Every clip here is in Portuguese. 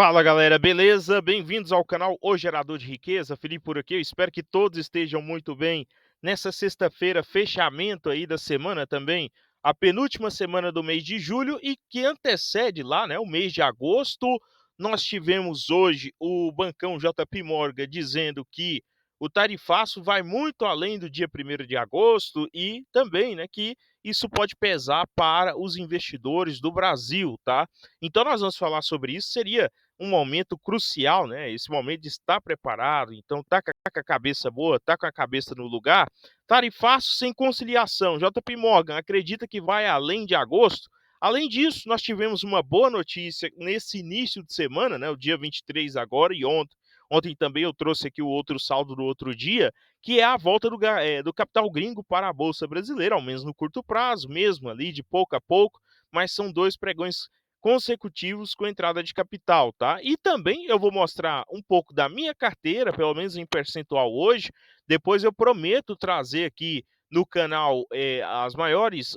Fala galera, beleza? Bem-vindos ao canal O Gerador de Riqueza. Felipe por aqui. Eu espero que todos estejam muito bem nessa sexta-feira, fechamento aí da semana também, a penúltima semana do mês de julho e que antecede lá, né, o mês de agosto. Nós tivemos hoje o bancão JP Morgan dizendo que o tarifaço vai muito além do dia 1º de agosto e também, né, que isso pode pesar para os investidores do Brasil, tá? Então nós vamos falar sobre isso. Seria um momento crucial, né? Esse momento de estar preparado, então tá com a cabeça boa, tá com a cabeça no lugar. Tarifaço sem conciliação. JP Morgan acredita que vai além de agosto. Além disso, nós tivemos uma boa notícia nesse início de semana, né? O dia 23 agora e ontem. Ontem também eu trouxe aqui o outro saldo do outro dia, que é a volta do capital gringo para a Bolsa Brasileira, ao menos no curto prazo, mesmo ali de pouco a pouco, mas são dois pregões consecutivos com entrada de capital, tá? E também eu vou mostrar um pouco da minha carteira, pelo menos em percentual hoje. Depois eu prometo trazer aqui no canal os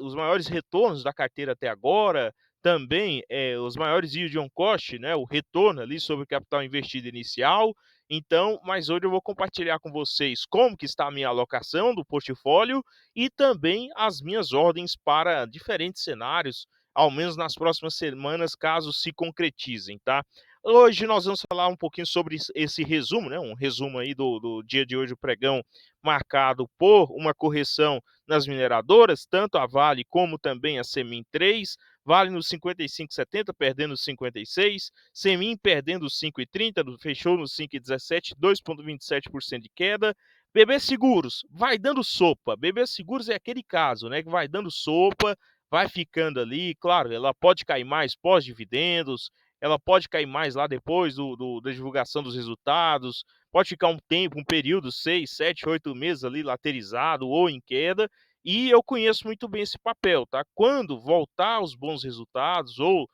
maiores retornos da carteira até agora, também os maiores yield on cost, né? O retorno ali sobre o capital investido inicial. Então, mas hoje eu vou compartilhar com vocês como que está a minha alocação do portfólio e também as minhas ordens para diferentes cenários, ao menos nas próximas semanas, caso se concretizem, tá? Hoje nós vamos falar um pouquinho sobre esse resumo, né? Um resumo aí do dia de hoje, o pregão marcado por uma correção nas mineradoras, tanto a Vale como também a Semin 3. Vale nos 55,70, perdendo 56. Semin perdendo 5,30, fechou nos 5,17, 2,27% de queda. BB Seguros vai dando sopa. BB Seguros é aquele caso, né, que vai dando sopa, vai ficando ali. Claro, ela pode cair mais pós-dividendos, ela pode cair mais lá depois da divulgação dos resultados, pode ficar um tempo, um período, 6, 7, 8 meses ali laterizado ou em queda, e eu conheço muito bem esse papel, tá? Quando voltar os bons resultados ou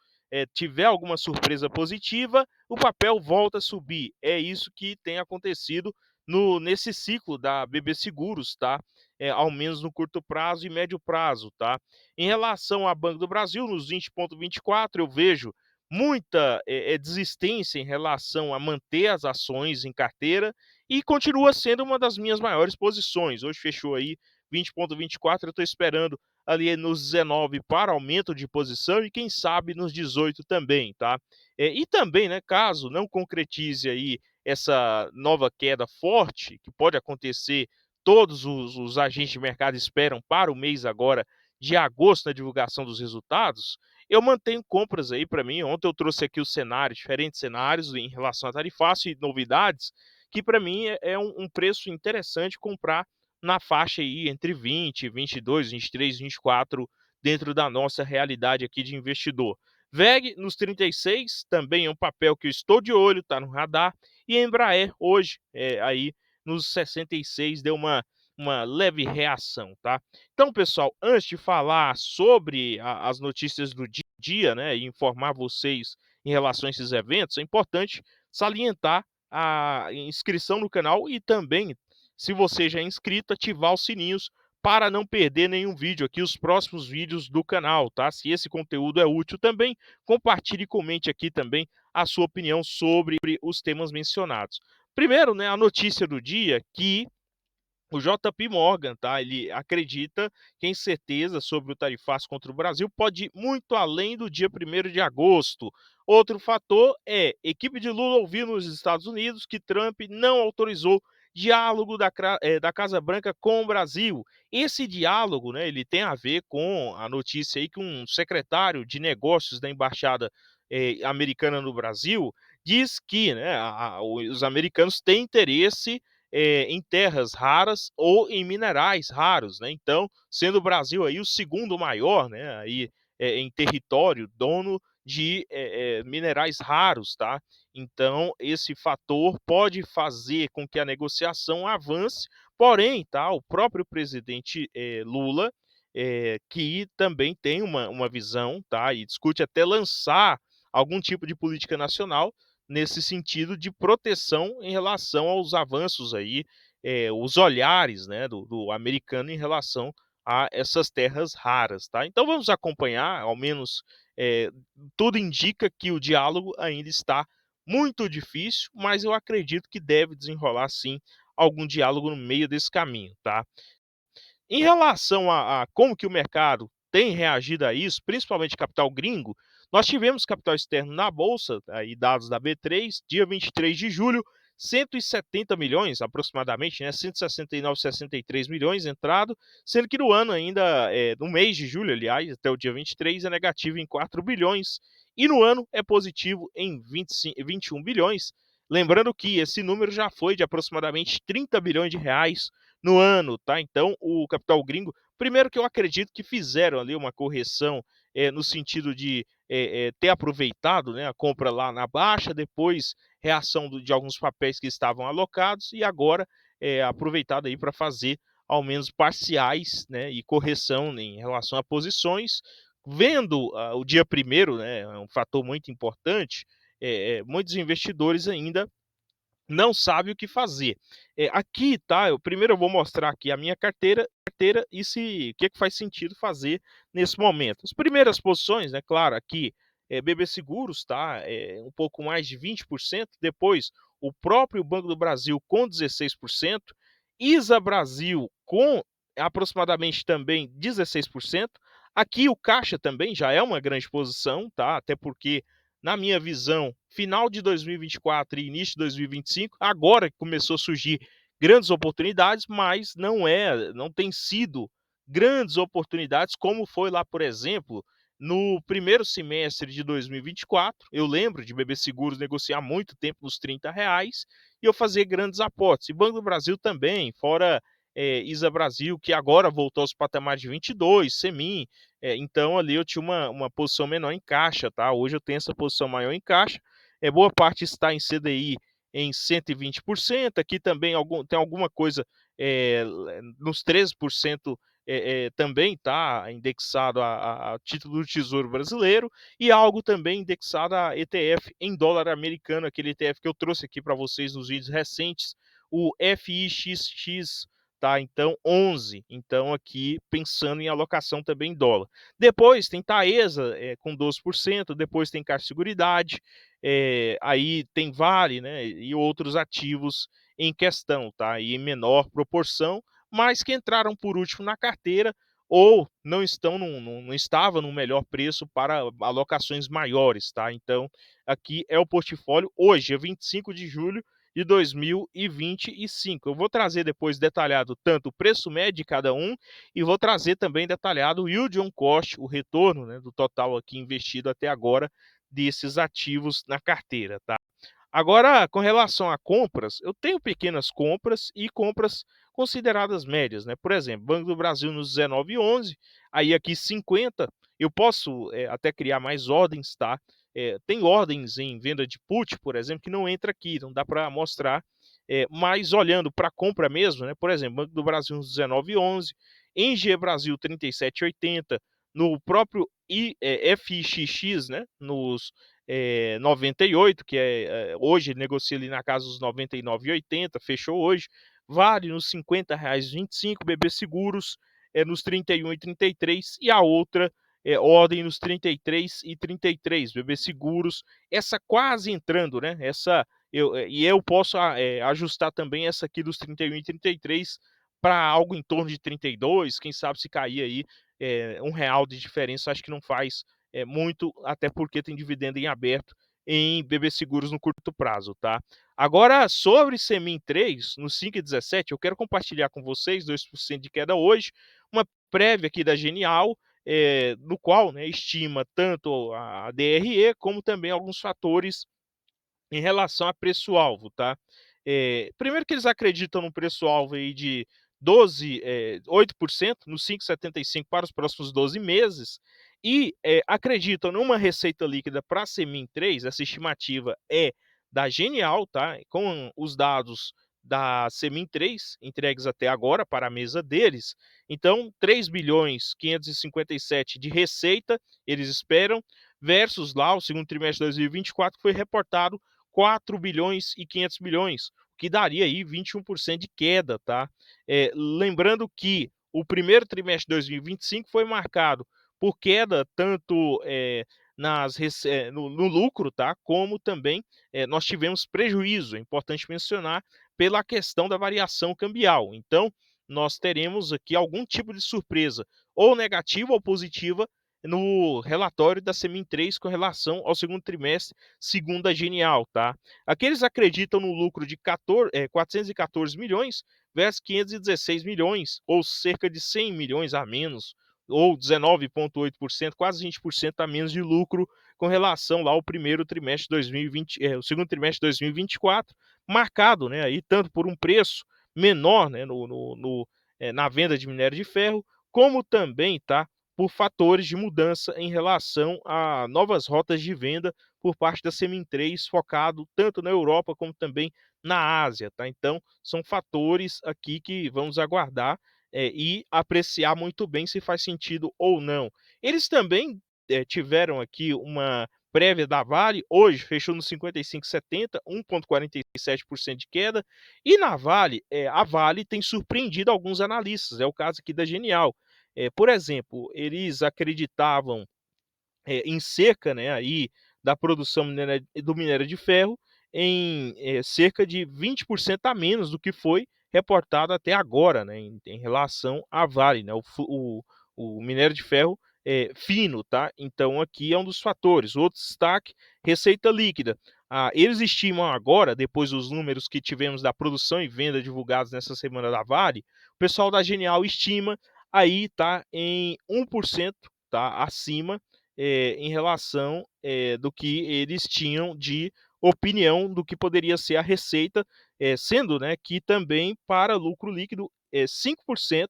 tiver alguma surpresa positiva, o papel volta a subir. É isso que tem acontecido nesse ciclo da BB Seguros, tá? Ao menos no curto prazo e médio prazo, tá? Em relação à Banco do Brasil, nos 20,24, eu vejo muita desistência em relação a manter as ações em carteira e continua sendo uma das minhas maiores posições. Hoje fechou aí 20,24, eu estou esperando ali nos 19 para aumento de posição e quem sabe nos 18 também, tá? E também, né, caso não concretize aí essa nova queda forte, que pode acontecer, todos os agentes de mercado esperam para o mês agora de agosto, na divulgação dos resultados, eu mantenho compras aí para mim. Ontem eu trouxe aqui os cenários, diferentes cenários em relação a tarifaço e novidades, que para mim é um preço interessante comprar na faixa aí entre 20, 22, 23, 24, dentro da nossa realidade aqui de investidor. VEG nos 36 também é um papel que eu estou de olho, está no radar. E a Embraer hoje, aí nos 66, deu uma leve reação, tá? Então, pessoal, antes de falar sobre as notícias do dia, né, e informar vocês em relação a esses eventos, é importante salientar a inscrição no canal e também, se você já é inscrito, ativar os sininhos para não perder nenhum vídeo aqui, os próximos vídeos do canal, tá? Se esse conteúdo é útil também, compartilhe e comente aqui também a sua opinião sobre os temas mencionados. Primeiro, né, a notícia do dia que o JP Morgan, tá? Ele acredita que a incerteza sobre o tarifaço contra o Brasil pode ir muito além do dia 1º de agosto. Outro fator é equipe de Lula ouviu nos Estados Unidos que Trump não autorizou diálogo da Casa Branca com o Brasil. Esse diálogo, né, ele tem a ver com a notícia aí que um secretário de negócios da embaixada americana no Brasil diz que, né, os americanos têm interesse em terras raras ou em minerais raros, né? Então, sendo o Brasil aí o segundo maior, né, aí, em território, dono de minerais raros, tá? Então, esse fator pode fazer com que a negociação avance, porém, tá, o próprio presidente Lula, que também tem uma visão, tá, e discute até lançar algum tipo de política nacional nesse sentido de proteção em relação aos avanços aí, os olhares, né, do americano em relação a essas terras raras, tá? Então vamos acompanhar, ao menos tudo indica que o diálogo ainda está muito difícil, mas eu acredito que deve desenrolar sim algum diálogo no meio desse caminho, tá? Em relação a como que o mercado tem reagido a isso, principalmente capital gringo, nós tivemos capital externo na bolsa, aí dados da B3, dia 23 de julho, 170 milhões aproximadamente, né, 169, 63 milhões entrado, sendo que no ano ainda, no mês de julho, aliás, até o dia 23, é negativo em 4 bilhões, e no ano é positivo em 21 bilhões. Lembrando que esse número já foi de aproximadamente 30 bilhões de reais no ano, tá? Então, o capital gringo, primeiro que eu acredito que fizeram ali uma correção, no sentido de ter aproveitado, né, a compra lá na baixa, depois reação de alguns papéis que estavam alocados e agora aproveitado aí para fazer aumentos parciais, né, e correção em relação a posições. Vendo o dia primeiro, né, é um fator muito importante, muitos investidores ainda não sabe o que fazer. Aqui, tá, primeiro eu vou mostrar aqui a minha carteira e se o que é que faz sentido fazer nesse momento. As primeiras posições, né, claro, aqui, BB Seguros, tá, um pouco mais de 20%, depois o próprio Banco do Brasil com 16%, ISA Brasil com aproximadamente também 16%. Aqui o caixa também já é uma grande posição, tá, até porque na minha visão, final de 2024 e início de 2025, agora que começou a surgir grandes oportunidades, mas não tem sido grandes oportunidades como foi lá, por exemplo, no primeiro semestre de 2024. Eu lembro de BB Seguros negociar há muito tempo nos R$ 30 e eu fazer grandes aportes. E Banco do Brasil também, fora ISA Brasil, que agora voltou aos patamares de 22, Semin, então ali eu tinha uma posição menor em caixa, tá? Hoje eu tenho essa posição maior em caixa. Boa parte está em CDI em 120%. Aqui também tem alguma coisa nos 13% também está indexado a título do Tesouro Brasileiro e algo também indexado a ETF em dólar americano, aquele ETF que eu trouxe aqui para vocês nos vídeos recentes, o FIXX, tá? Então 11. Então aqui pensando em alocação também em dólar. Depois tem Taesa com 12%, depois tem Caixa Seguridade, aí tem Vale, né, e outros ativos em questão, tá? E em menor proporção, mas que entraram por último na carteira ou não estava no melhor preço para alocações maiores, tá? Então, aqui é o portfólio hoje, é 25 de julho de 2025. Eu vou trazer depois detalhado tanto o preço médio de cada um e vou trazer também detalhado o yield on cost, o retorno, né, do total aqui investido até agora desses ativos na carteira, tá? Agora, com relação a compras, eu tenho pequenas compras e compras consideradas médias, né? Por exemplo, Banco do Brasil nos 19,11, aí aqui 50, eu posso até criar mais ordens, tá? Tem ordens em venda de put, por exemplo, que não entra aqui, não dá para mostrar, mas olhando para compra mesmo, né? Por exemplo, Banco do Brasil nos 19,11, Engie Brasil 37,80, no próprio FIXX, né? Nos 98, que hoje ele negocia ali na casa dos 99,80, fechou hoje. Vale nos R$ 50,25, BB Seguros nos 31,33 e a outra ordem nos 33,33, BB Seguros, essa quase entrando, né? Eu posso ajustar também essa aqui dos 31,33 para algo em torno de 32, quem sabe se cair aí R$ 1 de diferença, acho que não faz muito, até porque tem dividendo em aberto em BB Seguros no curto prazo, tá? Agora, sobre Semin 3, no 5,17, eu quero compartilhar com vocês 2% de queda hoje, uma prévia aqui da Genial, no qual, né, estima tanto a DRE como também alguns fatores em relação a preço-alvo, tá? Primeiro que eles acreditam no preço-alvo aí de 8% no 5,75 para os próximos 12 meses e acreditam numa receita líquida para a Semin 3, essa estimativa é da Genial, tá? Com os dados da Semin 3 entregues até agora para a mesa deles. Então, 3 bilhões 557 de receita, eles esperam, versus lá o segundo trimestre de 2024, que foi reportado 4 bilhões e 500 milhões, o que daria aí 21% de queda, tá? Lembrando que o primeiro trimestre de 2025 foi marcado por queda tanto no lucro, tá? Como também nós tivemos prejuízo, é importante mencionar, pela questão da variação cambial. Então, nós teremos aqui algum tipo de surpresa, ou negativa ou positiva, no relatório da Semin 3 com relação ao segundo trimestre, segundo a Genial, tá? Aqueles acreditam no lucro de 414 milhões versus 516 milhões, ou cerca de 100 milhões a menos, ou 19,8%, quase 20% a menos de lucro com relação lá ao primeiro trimestre de 2020, o segundo trimestre de 2024, marcado, né, aí tanto por um preço menor, né, na venda de minério de ferro, como também, tá, por fatores de mudança em relação a novas rotas de venda por parte da Semin 3, focado tanto na Europa como também na Ásia, tá? Então, são fatores aqui que vamos aguardar e apreciar muito bem se faz sentido ou não. Eles também tiveram aqui uma prévia da Vale, hoje fechou no 55,70, 1,47% de queda, e na Vale, a Vale tem surpreendido alguns analistas, é o caso aqui da Genial. Por exemplo, eles acreditavam em cerca, né, aí da produção do minério de ferro em cerca de 20% a menos do que foi reportado até agora, né, em relação à Vale, né, o minério de ferro fino, tá? Então aqui é um dos fatores. Outro destaque, receita líquida. Eles estimam agora, depois dos números que tivemos da produção e venda divulgados nessa semana da Vale, o pessoal da Genial estima aí tá em 1%, tá, acima em relação do que eles tinham de opinião do que poderia ser a receita, sendo, né, que também para lucro líquido é 5%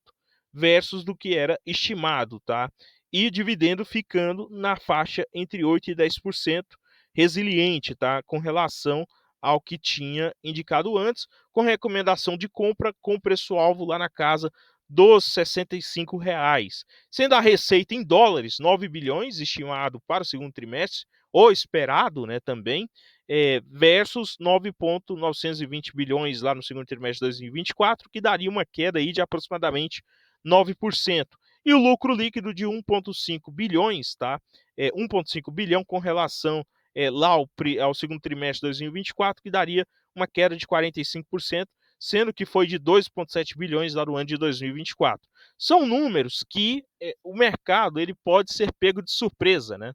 versus do que era estimado, tá? E dividendo ficando na faixa entre 8% e 10%, resiliente, tá? Com relação ao que tinha indicado antes, com recomendação de compra com preço-alvo lá na casa dos R$ 65, sendo a receita em dólares 9 bilhões estimado para o segundo trimestre, ou esperado, né, também, versus 9,920 bilhões lá no segundo trimestre de 2024, que daria uma queda aí de aproximadamente 9%. E o lucro líquido de 1,5 bilhões, tá? 1,5 bilhão com relação lá ao segundo trimestre de 2024, que daria uma queda de 45%, sendo que foi de 2,7 bilhões lá no ano de 2024. São números que o mercado ele pode ser pego de surpresa, né?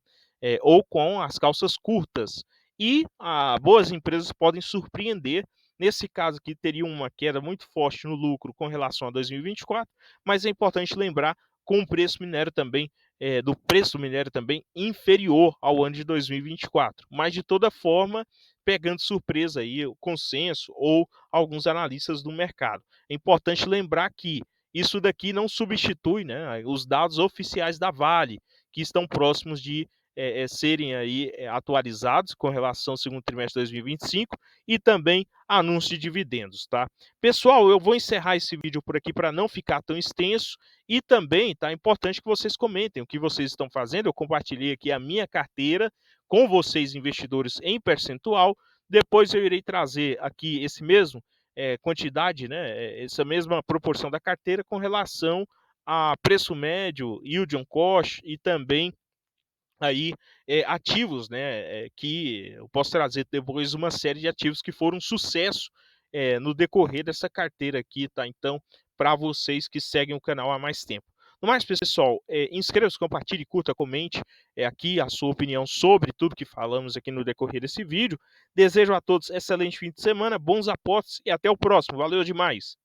Ou com as calças curtas. E boas empresas podem surpreender. Nesse caso aqui, teria uma queda muito forte no lucro com relação a 2024, mas é importante lembrar com o preço minério também, do preço do minério também inferior ao ano de 2024. Mas, de toda forma, pegando surpresa aí o consenso ou alguns analistas do mercado. É importante lembrar que isso daqui não substitui, né, os dados oficiais da Vale, que estão próximos de serem aí atualizados com relação ao segundo trimestre de 2025 e também anúncio de dividendos, tá? Pessoal, eu vou encerrar esse vídeo por aqui para não ficar tão extenso e também tá importante que vocês comentem o que vocês estão fazendo. Eu compartilhei aqui a minha carteira com vocês, investidores, em percentual. Depois eu irei trazer aqui esse mesmo quantidade, né, essa mesma proporção da carteira com relação a preço médio, yield on cost e também aí ativos, né, que eu posso trazer depois uma série de ativos que foram sucesso no decorrer dessa carteira aqui, tá? Então, para vocês que seguem o canal há mais tempo. No mais, pessoal, inscreva-se, compartilhe, curta, comente aqui a sua opinião sobre tudo que falamos aqui no decorrer desse vídeo. Desejo a todos excelente fim de semana, bons aportes e até o próximo. Valeu demais!